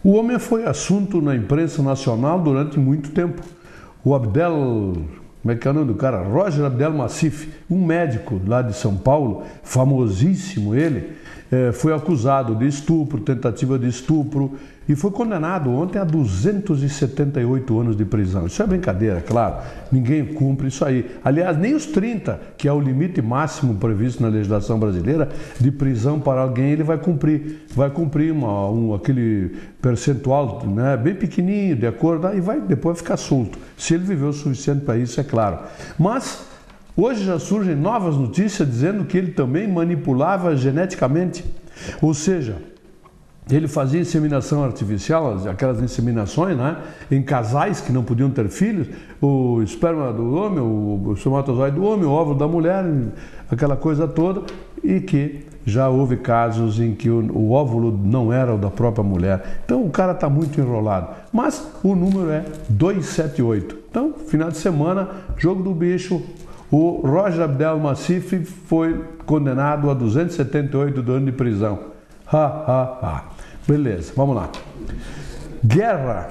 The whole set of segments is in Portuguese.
O homem foi assunto na imprensa nacional durante muito tempo. O Abdel, como é que é o nome do cara? Roger Abdel Massif, um médico lá de São Paulo, famosíssimo ele, foi acusado de estupro, tentativa de estupro, e foi condenado ontem a 278 anos de prisão. Isso é brincadeira, claro, ninguém cumpre isso aí. Aliás, nem os 30, que é o limite máximo previsto na legislação brasileira de prisão para alguém, ele vai cumprir aquele percentual, né, bem pequenininho, de acordo, e vai depois ficar solto, se ele viveu o suficiente para isso, é claro. Mas hoje já surgem novas notícias dizendo que ele também manipulava geneticamente, ou seja, ele fazia inseminação artificial, aquelas inseminações, né, em casais que não podiam ter filhos, o esperma do homem, o espermatozoide do homem, o óvulo da mulher, aquela coisa toda, e que já houve casos em que o óvulo não era o da própria mulher. Então o cara está muito enrolado. Mas o número é 278. Então, final de semana, jogo do bicho. O Roger Abdel Massif foi condenado a 278 anos de prisão. Beleza, vamos lá. Guerra.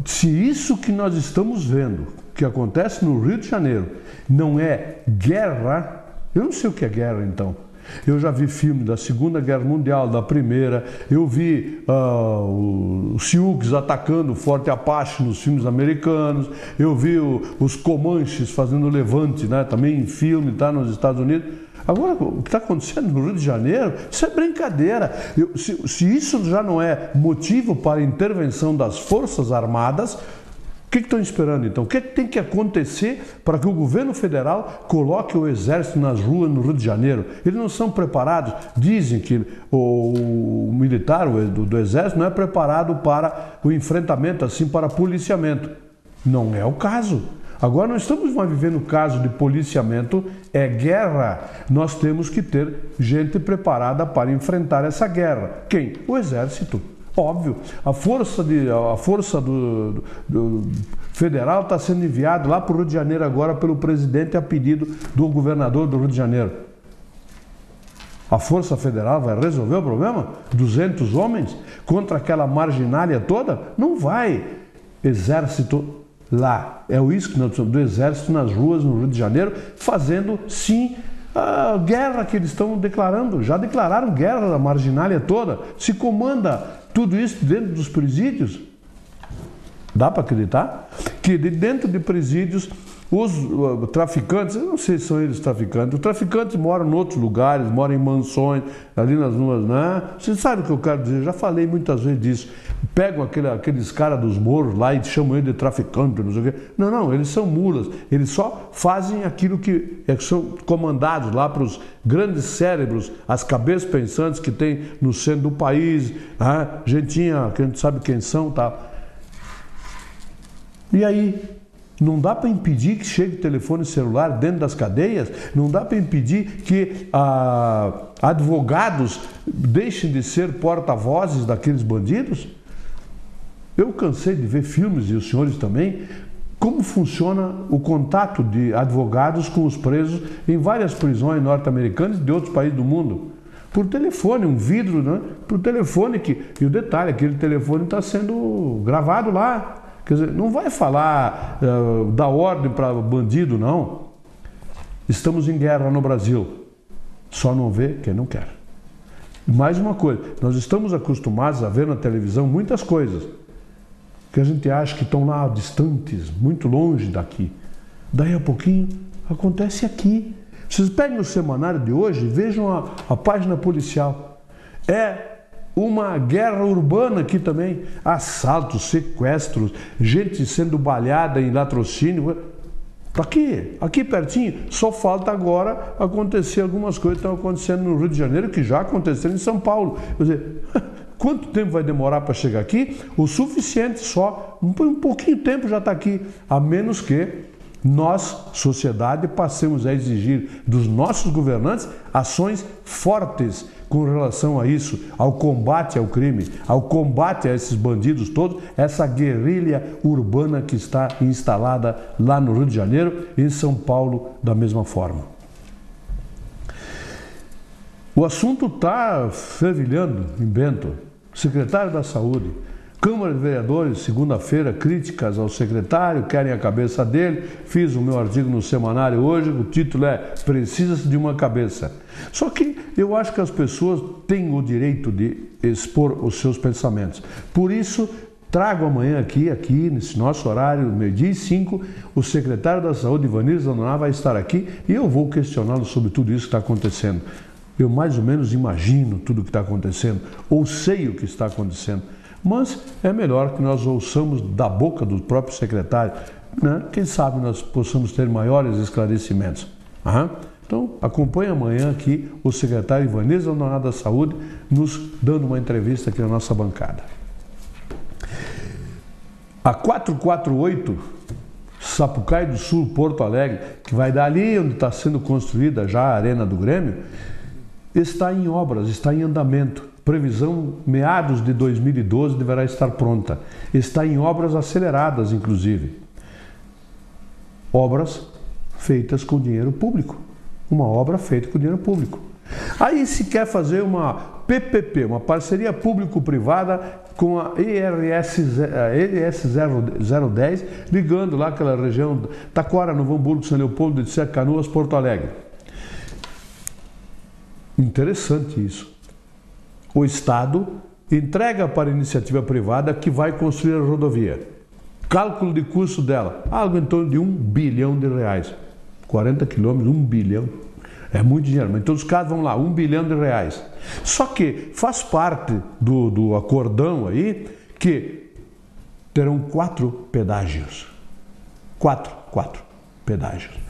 Se isso que nós estamos vendo, que acontece no Rio de Janeiro, não é guerra, eu não sei o que é guerra então. Eu já vi filme da Segunda Guerra Mundial, da Primeira, eu vi os Sioux atacando o Forte Apache nos filmes americanos, eu vi os Comanches fazendo levante, né, também em filme, tá, nos Estados Unidos. Agora, o que está acontecendo no Rio de Janeiro, isso é brincadeira. Se isso já não é motivo para a intervenção das Forças Armadas, o que estão esperando então? O que tem que acontecer para que o governo federal coloque o exército nas ruas no Rio de Janeiro? Eles não são preparados. Dizem que o militar do exército não é preparado para o enfrentamento, assim, para policiamento. Não é o caso. Agora nós estamos mais vivendo o caso de policiamento, é guerra. Nós temos que ter gente preparada para enfrentar essa guerra. Quem? O exército. Óbvio, a força do federal está sendo enviada lá para o Rio de Janeiro agora pelo presidente a pedido do governador do Rio de Janeiro. A força federal vai resolver o problema? 200 homens contra aquela marginália toda? Não vai. Exército lá. É isso que nós precisamos, do exército nas ruas no Rio de Janeiro, fazendo sim a guerra que eles estão declarando. Já declararam guerra da marginália toda. Se comanda tudo isso dentro dos presídios. Dá para acreditar? Que dentro de presídios, os traficantes, eu não sei se são eles traficantes, os traficantes moram em outros lugares, moram em mansões, ali nas ruas, né? Você sabe o que eu quero dizer, já falei muitas vezes disso. Pegam aqueles caras dos morros lá e chamam ele de traficante, não sei o quê. Não, eles são mulas, eles só fazem aquilo que são comandados lá para os grandes cérebros, as cabeças pensantes que tem no centro do país, né? Gentinha, que a gente sabe quem são, tá? E aí? Não dá para impedir que chegue telefone celular dentro das cadeias? Não dá para impedir que advogados deixem de ser porta-vozes daqueles bandidos? Eu cansei de ver filmes, e os senhores também, como funciona o contato de advogados com os presos em várias prisões norte-americanas e de outros países do mundo. Por telefone, um vidro, né? Por telefone, e o detalhe, aquele telefone está sendo gravado lá. Quer dizer, não vai falar da ordem para bandido, não. Estamos em guerra no Brasil. Só não vê quem não quer. Mais uma coisa, nós estamos acostumados a ver na televisão muitas coisas que a gente acha que estão lá distantes, muito longe daqui. Daí a pouquinho, acontece aqui. Vocês peguem o semanário de hoje e vejam a página policial. É uma guerra urbana aqui também, assaltos, sequestros, gente sendo baleada em latrocínio. Aqui pertinho, só falta agora acontecer algumas coisas que estão acontecendo no Rio de Janeiro, que já aconteceram em São Paulo. Quer dizer, quanto tempo vai demorar para chegar aqui? O suficiente só, um pouquinho de tempo já está aqui, a menos que nós, sociedade, passemos a exigir dos nossos governantes ações fortes com relação a isso, ao combate ao crime, ao combate a esses bandidos todos, essa guerrilha urbana que está instalada lá no Rio de Janeiro e em São Paulo da mesma forma. O assunto está fervilhando em Bento. O secretário da Saúde, Câmara de Vereadores, segunda-feira, críticas ao secretário, querem a cabeça dele. Fiz o meu artigo no semanário hoje, o título é "Precisa-se de uma cabeça". Só que eu acho que as pessoas têm o direito de expor os seus pensamentos. Por isso, trago amanhã aqui nesse nosso horário, 12h05, o secretário da Saúde, Ivanir Zandoná, vai estar aqui e eu vou questioná-lo sobre tudo isso que está acontecendo. Eu mais ou menos imagino tudo o que está acontecendo, ou sei o que está acontecendo, mas é melhor que nós ouçamos da boca do próprio secretário, né? Quem sabe nós possamos ter maiores esclarecimentos. Então, acompanhe amanhã aqui o secretário Ivanir Zandoná da Saúde, nos dando uma entrevista aqui na nossa bancada. A 448, Sapucaí do Sul, Porto Alegre, que vai dar ali onde está sendo construída já a Arena do Grêmio, está em obras, está em andamento. Previsão, meados de 2012 deverá estar pronta. Está em obras aceleradas, inclusive. Obras feitas com dinheiro público. Uma obra feita com dinheiro público. Aí se quer fazer uma PPP, uma parceria público-privada com a ERS 010, ligando lá aquela região Taquara, Novo Hamburgo, São Leopoldo, de Canoas, Porto Alegre. Interessante isso. O Estado entrega para a iniciativa privada que vai construir a rodovia. Cálculo de custo dela, algo em torno de R$1 bilhão. 40 quilômetros, 1 bilhão. É muito dinheiro, mas em todos os casos, vamos lá, R$1 bilhão. Só que faz parte do acordão aí que terão 4 pedágios. 4 pedágios.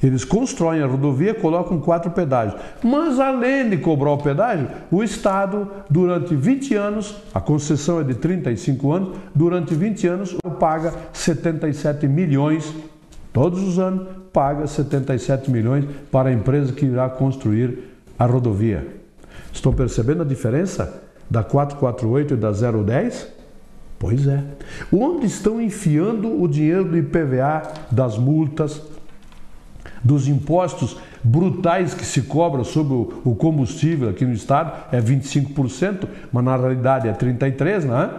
Eles constroem a rodovia, colocam 4 pedágios. Mas além de cobrar o pedágio, o Estado, durante 20 anos, a concessão é de 35 anos, durante 20 anos paga 77 milhões, todos os anos paga 77 milhões para a empresa que irá construir a rodovia. Estão percebendo a diferença da 448 e da 010? Pois é. Onde estão enfiando o dinheiro do IPVA, das multas, dos impostos brutais que se cobra sobre o combustível aqui no estado? É 25%, mas na realidade é 33%, né?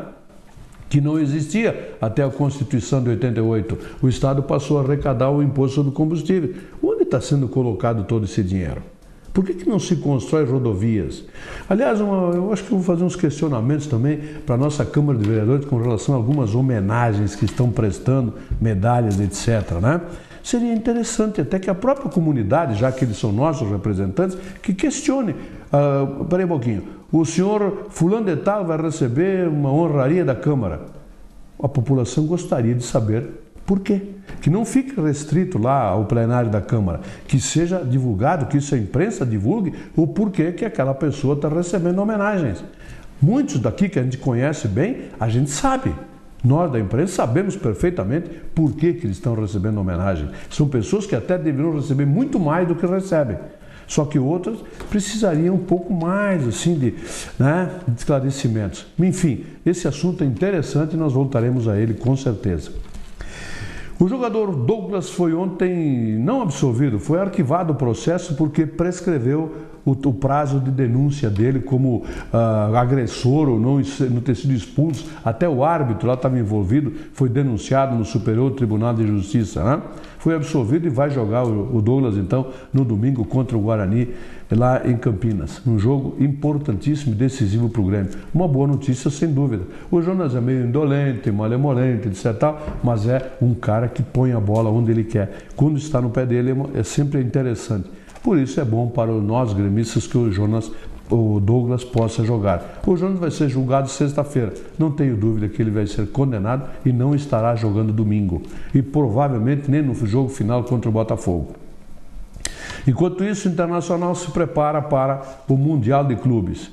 Que não existia até a Constituição de 88. O Estado passou a arrecadar o imposto sobre o combustível. Onde está sendo colocado todo esse dinheiro? Por que não se constrói rodovias? Aliás, eu acho que eu vou fazer uns questionamentos também para a nossa Câmara de Vereadores com relação a algumas homenagens que estão prestando, medalhas, etc., né? Seria interessante até que a própria comunidade, já que eles são nossos representantes, que questione. Peraí um pouquinho. O senhor fulano de tal vai receber uma honraria da Câmara. A população gostaria de saber por quê. Que não fique restrito lá ao plenário da Câmara. Que seja divulgado, que isso a imprensa divulgue o porquê que aquela pessoa está recebendo homenagens. Muitos daqui que a gente conhece bem, a gente sabe. Nós da imprensa sabemos perfeitamente por que eles estão recebendo homenagem. São pessoas que até deveriam receber muito mais do que recebem. Só que outras precisariam um pouco mais assim de esclarecimentos. Enfim, esse assunto é interessante e nós voltaremos a ele com certeza. O jogador Douglas foi ontem não absolvido, foi arquivado o processo porque prescreveu o prazo de denúncia dele como agressor ou não ter sido expulso. Até o árbitro lá estava envolvido, foi denunciado no Superior Tribunal de Justiça, né? Foi absolvido e vai jogar o Douglas então no domingo contra o Guarani lá em Campinas. Um jogo importantíssimo e decisivo para o Grêmio. Uma boa notícia sem dúvida. O Jonas é meio indolente, malemolente, etc. Mas é um cara que põe a bola onde ele quer. Quando está no pé dele é sempre interessante. Por isso é bom para nós gremistas que o Douglas possa jogar. O Jonas vai ser julgado sexta-feira. Não tenho dúvida que ele vai ser condenado e não estará jogando domingo. E provavelmente nem no jogo final contra o Botafogo. Enquanto isso, o Internacional se prepara para o Mundial de Clubes.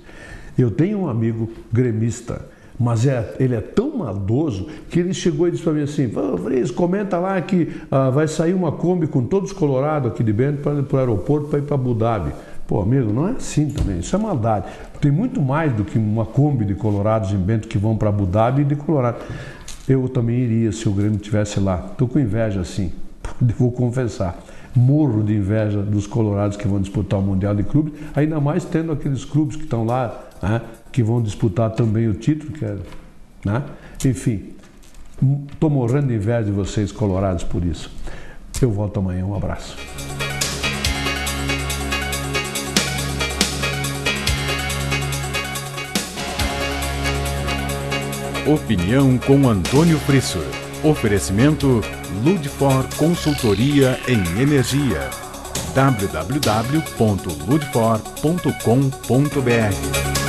Eu tenho um amigo gremista, mas ele é tão maldoso que ele chegou e disse para mim assim: Fris, comenta lá que vai sair uma Kombi com todos os colorados aqui de Bento para ir para o aeroporto para ir para Abu Dhabi. Pô, amigo, não é assim também, isso é maldade. Tem muito mais do que uma Kombi de colorados em Bento que vão para Abu Dhabi e de colorado. Eu também iria se o Grêmio estivesse lá. Estou com inveja assim, vou confessar. Morro de inveja dos colorados que vão disputar o Mundial de Clubes, ainda mais tendo aqueles clubes que estão lá, né, que vão disputar também o título, que é né? Enfim, estou morrendo de inveja de vocês colorados por isso. Eu volto amanhã, um abraço. Opinião com Antônio Frisso. Oferecimento Ludfor Consultoria em Energia. www.ludfor.com.br